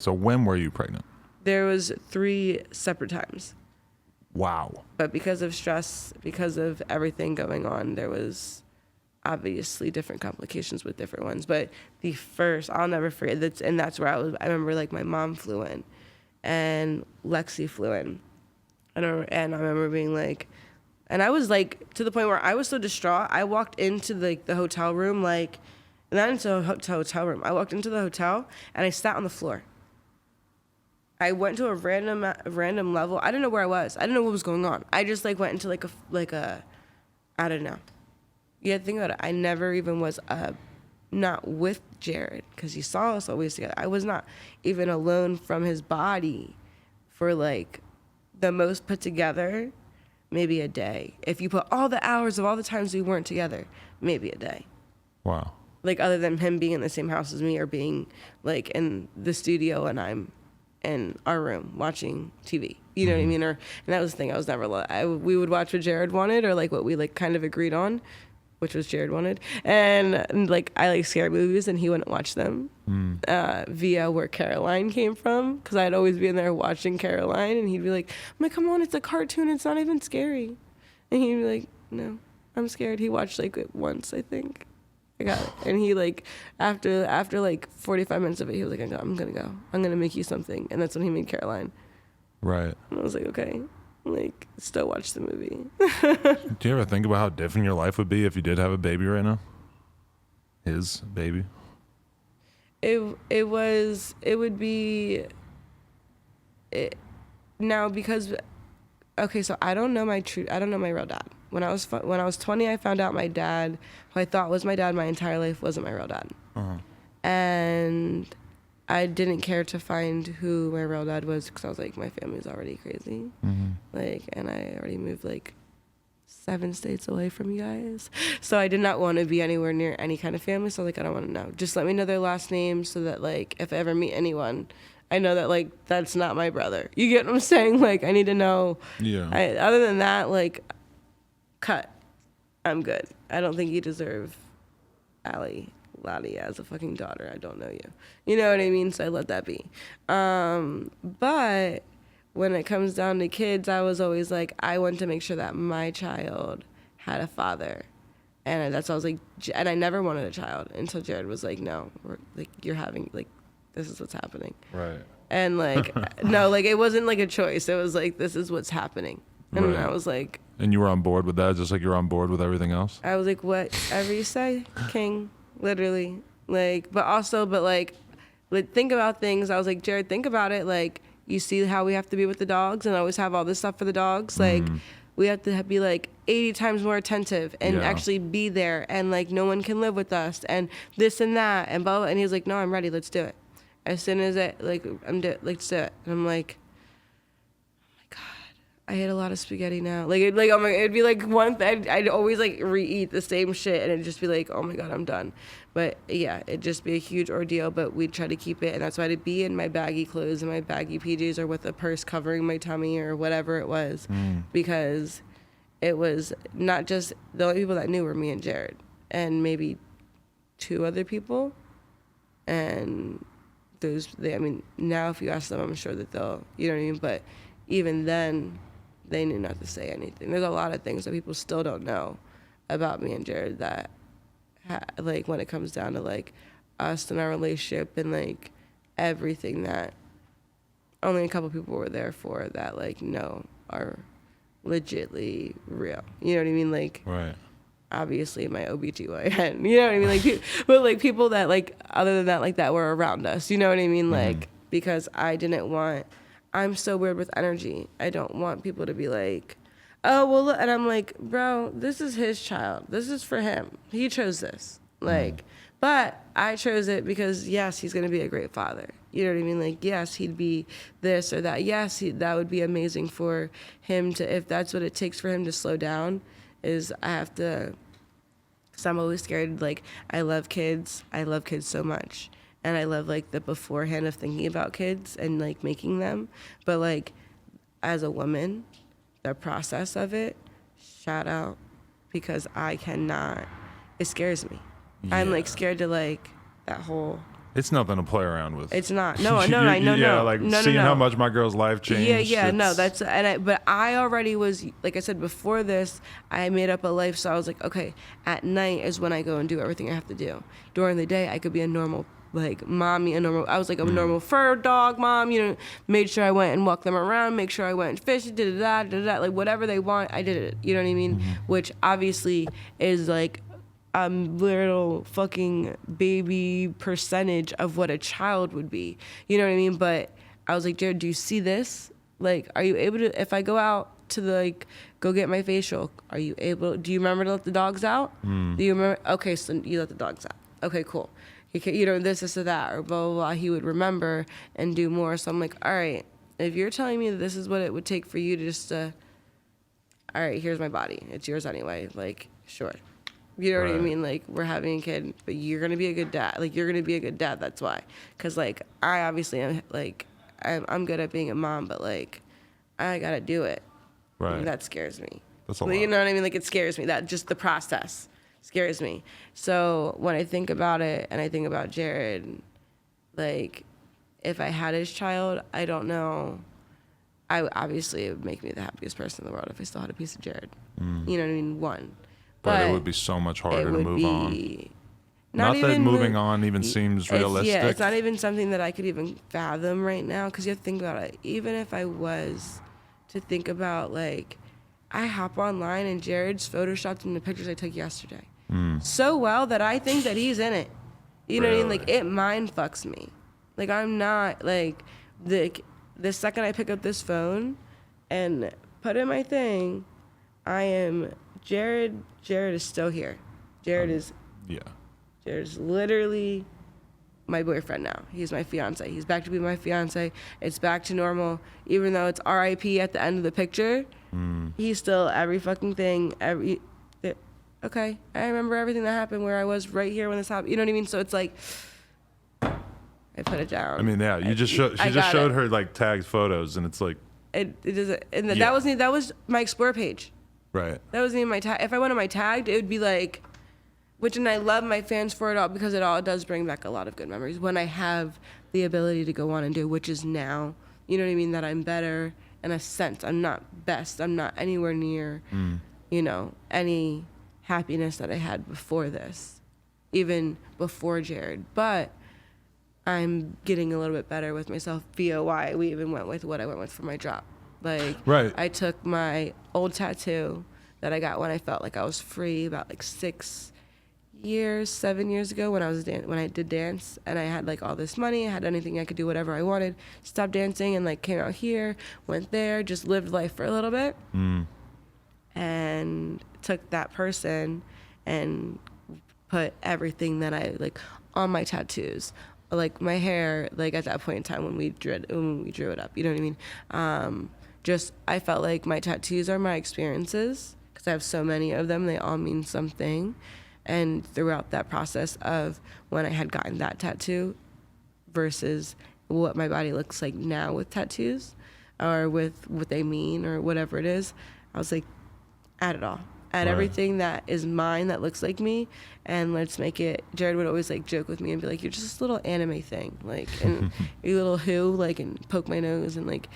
So when were you pregnant? There was 3 separate times. Wow. But because of stress, because of everything going on, there was obviously different complications with different ones. But the first, I'll never forget, that's where I remember like my mom flew in and Lexi flew in. And I remember being like, and I was like, to the point where I was so distraught, I walked into the hotel room, like, not into a hotel room. I walked into the hotel and I sat on the floor. I went to a random level. I didn't know where I was. I didn't know what was going on. I just like went into like a I don't know. You have to think about it. I never even was not with Jared because he saw us always together. I was not even alone from his body for like the most put together, maybe a day. If you put all the hours of all the times we weren't together, maybe a day. Wow. Like other than him being in the same house as me or being like in the studio and I'm in our room watching TV. You know what I mean? And that was the thing. I was never we would watch what Jared wanted or like what we like kind of agreed on, which was Jared wanted. And like I like scary movies and he wouldn't watch them via where Caroline came from because I'd always be in there watching Caroline and he'd be like, I'm like, come on, it's a cartoon. It's not even scary. And he'd be like, no, I'm scared. He watched like it once, I think. I got it. And he like, after like 45 minutes of it, he was like, I'm gonna go. I'm gonna make you something. And that's when he made Caroline. Right. And I was like, okay. Like, still watch the movie. Do you ever think about how different your life would be if you did have a baby right now? His baby? Now because, okay, so I don't know my real dad. When I was 20, I found out my dad, who I thought was my dad my entire life, wasn't my real dad. Uh-huh. And I didn't care to find who my real dad was because I was like, my family's already crazy. Mm-hmm. Like, and I already moved like 7 states away from you guys. So I did not want to be anywhere near any kind of family. So like, I don't want to know. Just let me know their last name so that like, if I ever meet anyone, I know that like, that's not my brother. You get what I'm saying? Like, I need to know. Yeah. Other than that, like, cut. I'm good. I don't think you deserve Lotti as a fucking daughter. I don't know you. You know what I mean? So I let that be. But when it comes down to kids, I was always like, I want to make sure that my child had a father. And that's why I was like, and I never wanted a child until Jared was like, no, you're having, like, this is what's happening. Right. And like, no, like it wasn't like a choice. It was like, this is what's happening. And Right. I was like. And you were on board with that, just like you're on board with everything else? I was like, whatever you say, king, literally. Like, but like, think about things. I was like, Jared, think about it. Like, you see how we have to be with the dogs and always have all this stuff for the dogs? Like, we have to be like 80 times more attentive and actually be there. And like, no one can live with us and this and that and blah, blah. And he was like, no, I'm ready. Let's do it. As soon as let's do it. And I'm like, I ate a lot of spaghetti now. Like, it'd be like I'd always like re-eat the same shit and it'd just be like, oh my God, I'm done. But yeah, it'd just be a huge ordeal, but we'd try to keep it. And that's why I'd be in my baggy clothes and my baggy PJs or with a purse covering my tummy or whatever it was. Because it was not just, the only people that knew were me and Jared and maybe 2 other people. And now if you ask them, I'm sure that they'll, you know what I mean? But even then, they knew not to say anything. There's a lot of things that people still don't know about me and Jared that, like, when it comes down to, like, us and our relationship and, like, everything that only a couple people were there for that, like, no, are legitly real. You know what I mean? Like, right. Obviously my OBGYN, you know what I mean? Like, but, like, people that, like, other than that, like, that were around us, you know what I mean? Like, because I'm so weird with energy. I don't want people to be like, oh, well, look. And I'm like, bro, this is his child. This is for him. He chose this. Like, but I chose it because, yes, he's going to be a great father. You know what I mean? Like, yes, he'd be this or that. Yes, that would be amazing for him to, if that's what it takes for him to slow down, is I have to, because I'm always scared. Like, I love kids. I love kids so much. And I love, like, the beforehand of thinking about kids and, like, making them. But, like, as a woman, the process of it, shout out, because I cannot, it scares me. Yeah. I'm, like, scared to, like, that whole. It's nothing to play around with. It's not. No, I know. Yeah, like no, seeing no. how much my girl's life changed. Yeah, no, it's- but I already was, like I said before this, I made up a life, so I was like, okay, at night is when I go and do everything I have to do. During the day, I could be a normal, like, mommy, I was like a normal fur dog mom, you know, made sure I went and walked them around, make sure I went and fished, did that, like, whatever they want, I did it, you know what I mean? Which obviously is like, little fucking baby percentage of what a child would be. You know what I mean? But I was like, Jared, do you see this? Like, are you able to, if I go out to like, go get my facial, do you remember to let the dogs out? Do you remember? Okay, so you let the dogs out. Okay, cool. You know, this or that, or blah, blah, blah. He would remember and do more. So I'm like, all right, if you're telling me that this is what it would take for you to just, all right, here's my body. It's yours anyway. Like, sure. You know what I mean? Like, we're having a kid, but you're going to be a good dad. Like, you're going to be a good dad. That's why. Because, like, I obviously am, like, I'm good at being a mom, but, like, I got to do it. Right. And that scares me. That's a Like, lot. you know what I mean? Like, it scares me. That just the process scares me. So when I think about it and I think about Jared, like, if I had his child, I don't know. Obviously, it would make me the happiest person in the world if I still had a piece of Jared. You know what I mean? One. But it would be so much harder to move on. Not that even moving on even seems realistic. Yeah, it's not even something that I could even fathom right now, because you have to think about it. Even if I was to think about, like, I hop online and Jared's photoshopped in the pictures I took yesterday so well that I think that he's in it. You know what I mean? Like, it mind fucks me. Like, I'm not, like, the second I pick up this phone and put in my thing, I am... Jared is still here. Jared is literally my boyfriend now. He's my fiance. He's back to be my fiance. It's back to normal. Even though it's RIP at the end of the picture, he's still every fucking thing. Okay, I remember everything that happened where I was right here when this happened. You know what I mean? So it's like, I put it down. I mean, yeah, she just showed her like tagged photos, and it's like it doesn't. And that was my Explore page. Right. That wasn't even my tag. If I went on my tagged, it would be like, and I love my fans for it all, because it all does bring back a lot of good memories when I have the ability to go on and do, which is now, you know what I mean, that I'm better in a sense. I'm not best. I'm not anywhere near, you know, any happiness that I had before this, even before Jared. But I'm getting a little bit better with myself via why we even went with what I went with for my job. Like, I took my old tattoo that I got when I felt like I was free about like 7 years ago when I did dance, and I had like all this money, I had anything I could do whatever I wanted, stopped dancing and like came out here, went there, just lived life for a little bit, and took that person and put everything that I like on my tattoos, like my hair, like at that point in time when we drew it up, you know what I mean? I felt like my tattoos are my experiences, because I have so many of them. They all mean something. And throughout that process of when I had gotten that tattoo versus what my body looks like now with tattoos, or with what they mean or whatever it is, I was like, add it all. Add everything that is mine that looks like me, and let's make it. Jared would always like joke with me and be like, "You're just this little anime thing, like, and you little who, like, and poke my nose and like."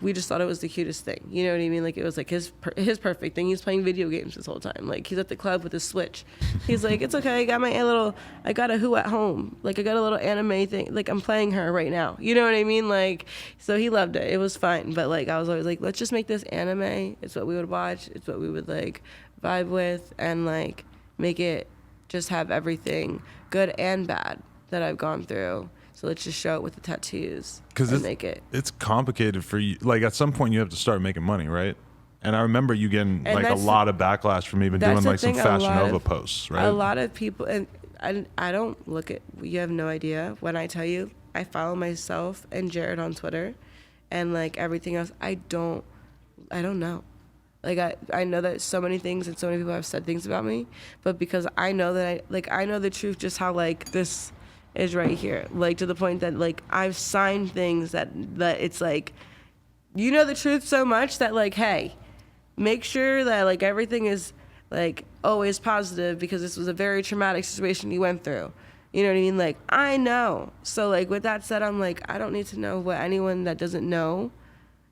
We just thought it was the cutest thing. You know what I mean? Like, it was like his perfect thing. He's playing video games this whole time. Like, he's at the club with his Switch. He's like, it's okay. I got a Who at home. Like, I got a little anime thing. Like, I'm playing her right now. You know what I mean? Like, so he loved it. It was fun. But like, I was always like, let's just make this anime. It's what we would watch. It's what we would like vibe with, and like make it just have everything good and bad that I've gone through. So let's just show it with the tattoos and make it. It's complicated for you. Like, at some point you have to start making money, right? And I remember you getting like a lot of backlash from even doing like some Fashion Nova posts, right? A lot of people, and I don't look at, you have no idea when I tell you, I follow myself and Jared on Twitter, and like everything else, I don't know. Like, I know that so many things and so many people have said things about me, but because I know that I know the truth, just how like this is right here, like to the point that like I've signed things that it's like, you know, the truth so much that like, hey, make sure that like everything is like always positive, because this was a very traumatic situation you went through. You know what I mean? Like, I know. So, like, with that said, I'm like, I don't need to know what anyone that doesn't know,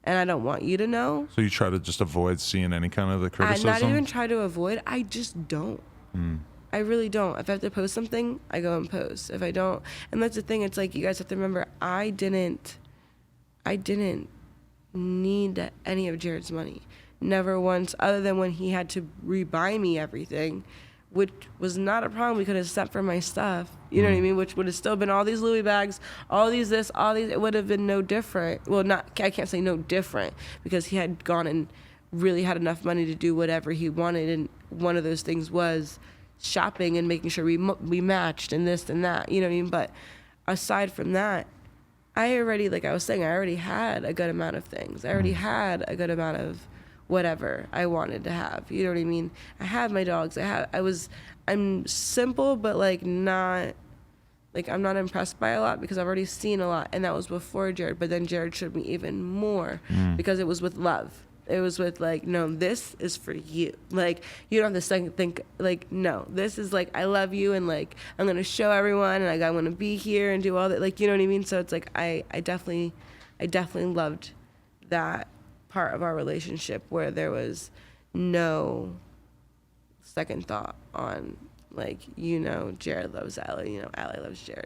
and I don't want you to know. So you try to just avoid seeing any kind of the criticism? I not even try to avoid. I just don't. I really don't. If I have to post something, I go and post. If I don't, and that's the thing. It's like, you guys have to remember, I didn't need any of Jared's money. Never once, other than when he had to rebuy me everything, which was not a problem. We could have sent for my stuff. You know what I mean? Which would have still been all these Louis bags, all these this, all these. It would have been no different. Well, I can't say no different, because he had gone and really had enough money to do whatever he wanted, and one of those things was shopping and making sure we matched and this and that. You know what I mean? But aside from that, I already, like I was saying, I already had a good amount of things. I already had a good amount of whatever I wanted to have. You know what I mean? I had my dogs. I'm simple, but I'm not impressed by a lot, because I've already seen a lot, and that was before Jared. But then Jared showed me even more, because it was with love. It was with no, this is for you. Like, you don't have to second think, no, this is I love you, and I'm going to show everyone, and I want to be here and do all that. You know what I mean? So it's I definitely loved that part of our relationship, where there was no second thought on Jared loves Allie, Allie loves Jared.